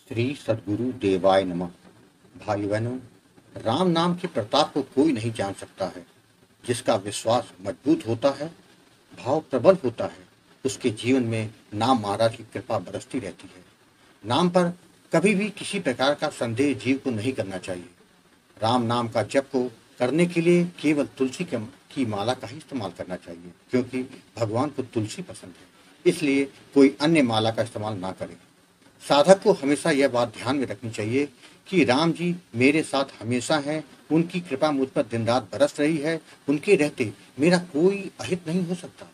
श्री सद्गुरु देवाय नमः। भाई बहनों, राम नाम के प्रताप को कोई नहीं जान सकता है। जिसका विश्वास मजबूत होता है, भाव प्रबल होता है, उसके जीवन में नाम महाराज की कृपा बरसती रहती है। नाम पर कभी भी किसी प्रकार का संदेह जीव को नहीं करना चाहिए। राम नाम का जप को करने के लिए केवल तुलसी की माला का ही इस्तेमाल करना चाहिए, क्योंकि भगवान को तुलसी पसंद है। इसलिए कोई अन्य माला का इस्तेमाल ना करें। साधक को हमेशा यह बात ध्यान में रखनी चाहिए कि राम जी मेरे साथ हमेशा हैं, उनकी कृपा मुझ पर दिन रात बरस रही है, उनके रहते मेरा कोई अहित नहीं हो सकता।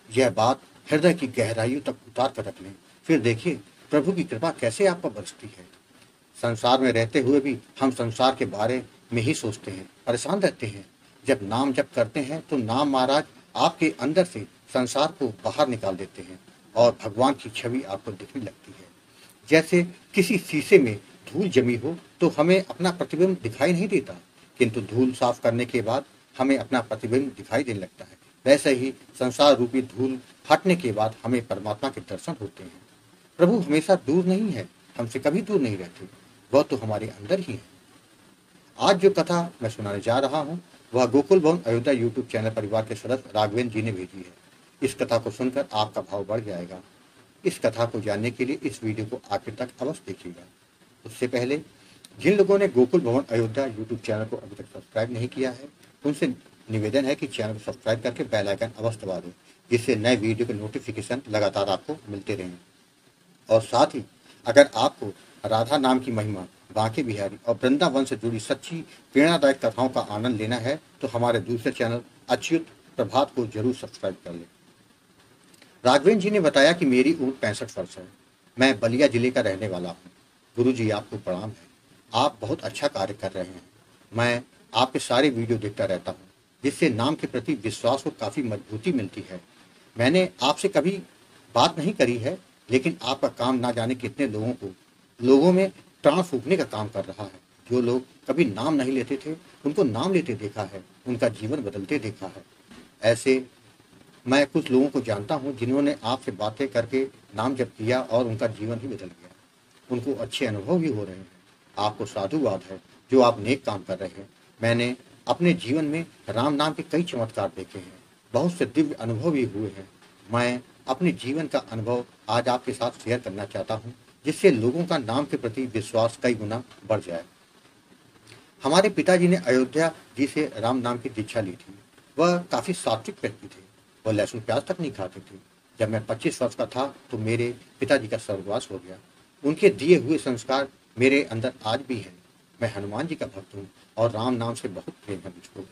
यह बात हृदय की गहराइयों तक उतार कर रख लें, फिर देखिए प्रभु की कृपा कैसे आप पर बरसती है। संसार में रहते हुए भी हम संसार के बारे में ही सोचते हैं, परेशान रहते हैं। जब नाम जप करते हैं तो नाम महाराज आपके अंदर से संसार को बाहर निकाल देते हैं और भगवान की छवि आपको दिखने लगती है। जैसे किसी शीशे में धूल जमी हो तो हमें अपना प्रतिबिंब दिखाई नहीं देता, किंतु धूल साफ करने के बाद हमें अपना प्रतिबिंब दिखाई देने लगता है। वैसे ही संसार रूपी धूल हटने के बाद हमें परमात्मा के दर्शन होते हैं। प्रभु हमेशा दूर नहीं है, हमसे कभी दूर नहीं रहते, वह तो हमारे अंदर ही है। आज जो कथा मैं सुनाने जा रहा हूँ वह गोकुल भवन अयोध्या यूट्यूब चैनल परिवार के सदस्य राघवेंद्र जी ने भेजी है। इस कथा को सुनकर आपका भाव बढ़ जाएगा। इस कथा को जानने के लिए इस वीडियो को आखिर तक अवश्य देखिएगा। उससे पहले जिन लोगों ने गोकुल भवन अयोध्या यूट्यूब चैनल को अभी तक सब्सक्राइब नहीं किया है, उनसे निवेदन है कि चैनल को सब्सक्राइब करके बेल आइकन अवश्य दबा दें, जिससे नए वीडियो के नोटिफिकेशन लगातार आपको मिलते रहें। और साथ ही अगर आपको राधा नाम की महिमा, बांके बिहारी और वृंदावन से जुड़ी सच्ची प्रेरणादायक कथाओं का आनंद लेना है तो हमारे दूसरे चैनल अच्युत प्रभात को जरूर सब्सक्राइब कर लें। राघवेंद्र जी ने बताया कि मेरी उम्र 65 वर्ष है। मैं बलिया जिले का रहने वाला हूँ। गुरु जी आपको प्रणाम है। आप बहुत अच्छा कार्य कर रहे हैं। मैं आपके सारे वीडियो देखता रहता हूँ, जिससे नाम के प्रति विश्वास को काफ़ी मजबूती मिलती है। मैंने आपसे कभी बात नहीं करी है, लेकिन आपका काम ना जाने कितने लोगों में प्राण फूकने का काम कर रहा है। जो लोग कभी नाम नहीं लेते थे, उनको नाम लेते देखा है, उनका जीवन बदलते देखा है। ऐसे मैं कुछ लोगों को जानता हूं जिन्होंने आपसे बातें करके नाम जप किया और उनका जीवन ही बदल गया। उनको अच्छे अनुभव भी हो रहे हैं। आपको साधुवाद है जो आप नेक काम कर रहे हैं। मैंने अपने जीवन में राम नाम के कई चमत्कार देखे हैं, बहुत से दिव्य अनुभव भी हुए हैं। मैं अपने जीवन का अनुभव आज आपके साथ शेयर करना चाहता हूँ, जिससे लोगों का नाम के प्रति विश्वास कई गुना बढ़ जाए। हमारे पिताजी ने अयोध्या जी से राम नाम की दीक्षा ली थी। वह काफ़ी सात्विक व्यक्ति थे। वह लहसुन प्याज तक नहीं खाते थे। जब मैं 25 वर्ष का था तो मेरे पिताजी का स्वर्गवास हो गया। उनके दिए हुए संस्कार मेरे अंदर आज भी हैं। मैं हनुमान जी का भक्त हूँ और राम नाम से बहुत प्रेम है मुझको।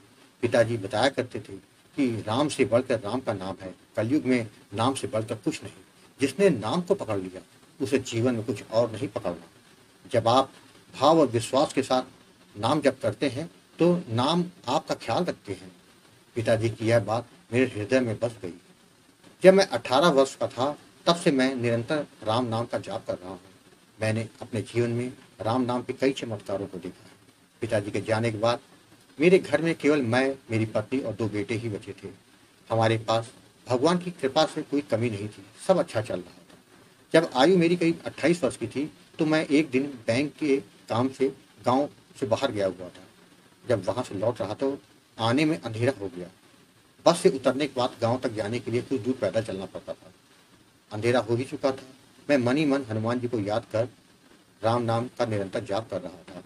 पिताजी बताया करते थे कि राम से बढ़कर राम का नाम है। कलयुग में नाम से बढ़कर कुछ नहीं। जिसने नाम को पकड़ लिया उसे जीवन में कुछ और नहीं पकड़ना। जब आप भाव और विश्वास के साथ नाम जप करते हैं तो नाम आपका ख्याल रखते हैं। पिताजी की यह बात मेरे हृदय में बस गई। जब मैं 18 वर्ष का था तब से मैं निरंतर राम नाम का जाप कर रहा हूँ। मैंने अपने जीवन में राम नाम के कई चमत्कारों को देखा है। पिताजी के जाने के बाद मेरे घर में केवल मैं, मेरी पत्नी और 2 बेटे ही बचे थे। हमारे पास भगवान की कृपा से कोई कमी नहीं थी, सब अच्छा चल रहा था। जब आयु मेरी करीब 28 वर्ष की थी तो मैं एक दिन बैंक के काम से गाँव से बाहर गया हुआ था। जब वहाँ से लौट रहा तो आने में अंधेरा हो गया। बस से उतरने के बाद गांव तक जाने के लिए कुछ दूर पैदल चलना पड़ता था। अंधेरा हो ही चुका था। मैं मन ही मन हनुमान जी को याद कर राम नाम का निरंतर जाप कर रहा था।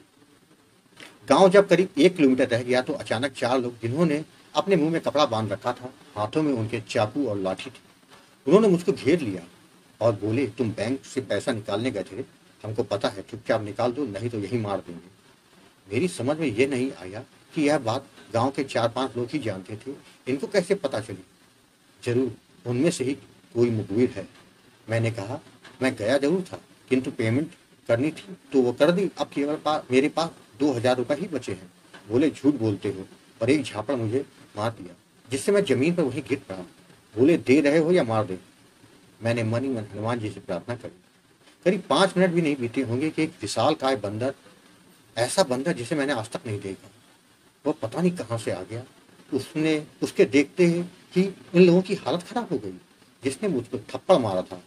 गांव जब करीब 1 किलोमीटर रह गया तो अचानक 4 लोग, जिन्होंने अपने मुंह में कपड़ा बांध रखा था, हाथों में उनके चाकू और लाठी थी, उन्होंने मुझको घेर लिया और बोले, तुम बैंक से पैसा निकालने गए थे, हमको पता है, चुपचाप निकाल दो, नहीं तो यही मार देंगे। मेरी समझ में ये नहीं आया कि यह बात गांव के 4-5 लोग ही जानते थे। इनको कैसे पता चली? जरूर उनमें से ही कोई मुखबिर है। मैंने कहा, मैं गया जरूर था, किंतु पेमेंट करनी थी तो वो कर दी। अब केवल मेरे पास 2000 रुपये ही बचे हैं। बोले, झूठ बोलते हो, और एक झापड़ मुझे मार दिया, जिससे मैं जमीन पर वहीं गिर पड़ा। बोले, दे रहे हो या मार दे? मैंने मन ही मन हनुमान जी से प्रार्थना करी। करीब 5 मिनट भी नहीं बीते होंगे कि एक विशालकाय बंदर, ऐसा बंदर जिसे मैंने आज तक नहीं देखा, वो पता नहीं कहाँ से आ गया। उसके देखते ही इन लोगों की हालत खराब हो गई। जिसने मुझको थप्पड़ मारा था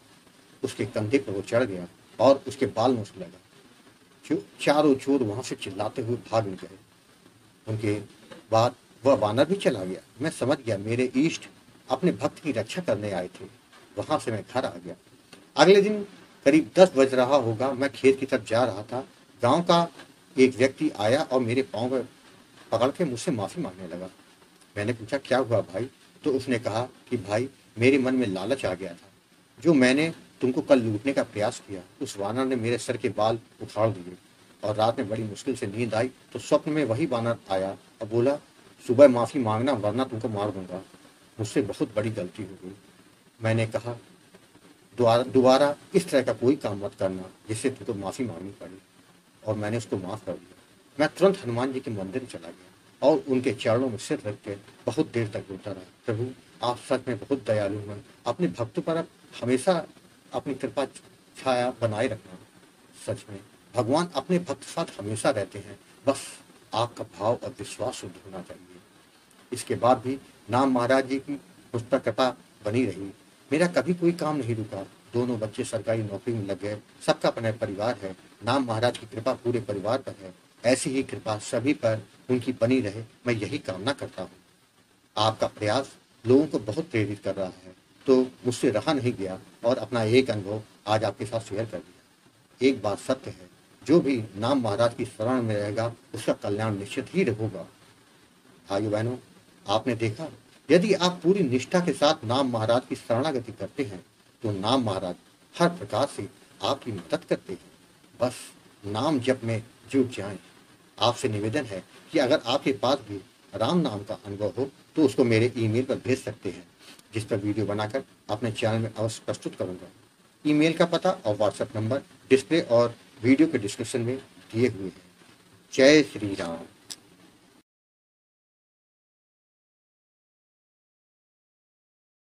उसके कंधे पर वो चढ़ गया और उसके बाल नोचने लगा। जो चारों चोर वहां से चिल्लाते हुए भाग गए। उनके बाद वह वानर भी चला गया। मैं समझ गया मेरे इष्ट अपने भक्त की रक्षा करने आए थे। वहां से मैं घर आ गया। अगले दिन करीब 10 बज रहा होगा। मैं खेत की तरफ जा रहा था। गांव का एक व्यक्ति आया और मेरे पाँव पर पकड़ के मुझसे माफी मांगने लगा। मैंने पूछा क्या हुआ भाई? तो उसने कहा कि भाई मेरे मन में लालच आ गया था। जो मैंने तुमको कल लूटने का प्रयास किया, उस वानर ने मेरे सर के बाल उखाड़ दिए और रात में बड़ी मुश्किल से नींद आई तो स्वप्न में वही वानर आया और बोला सुबह माफी मांगना वरना तुमको मार दूंगा। मुझसे बहुत बड़ी गलती हो गई। मैंने कहा दोबारा इस तरह का कोई काम मत करना जिससे तुमको माफी मांगनी पड़े, और मैंने उसको माफ कर दिया। मैं तुरंत हनुमान जी के मंदिर चला गया और उनके चरणों में सिर रख के बहुत देर तक रोता रहा। प्रभु आप सच में बहुत दयालु हैं। अपने भक्तों पर आप हमेशा अपनी कृपा छाया बनाए रखना। सच में भगवान अपने भक्त साथ हमेशा रहते हैं, बस आपका भाव और विश्वास शुद्ध होना चाहिए। इसके बाद भी नाम महाराज जी की मुझ पर कृपा बनी रही। मेरा कभी कोई काम नहीं रुका। दोनों बच्चे सरकारी नौकरी में लग गए। सबका अपना परिवार है। नाम महाराज की कृपा पूरे परिवार पर है। ऐसी ही कृपा सभी पर उनकी बनी रहे, मैं यही कामना करता हूँ। आपका प्रयास लोगों को बहुत प्रेरित कर रहा है, तो मुझसे रहा नहीं गया और अपना एक अनुभव आज आपके साथ शेयर कर दिया। एक बात सत्य है, जो भी नाम महाराज की शरण में रहेगा उसका कल्याण निश्चित ही होगा। भाइयों बहनों, आपने देखा, यदि आप पूरी निष्ठा के साथ नाम महाराज की शरणागति करते हैं तो नाम महाराज हर प्रकार से आपकी मदद करते हैं। बस नाम जप में जुट जाएं। आपसे निवेदन है कि अगर आपके पास भी राम नाम का अनुभव हो तो उसको मेरे ईमेल पर भेज सकते हैं, जिस पर वीडियो बनाकर अपने चैनल में अवश्य प्रस्तुत करूंगा। ईमेल का पता और व्हाट्सएप नंबर डिस्प्ले और वीडियो के डिस्क्रिप्शन में दिए हुए हैं। जय श्री राम।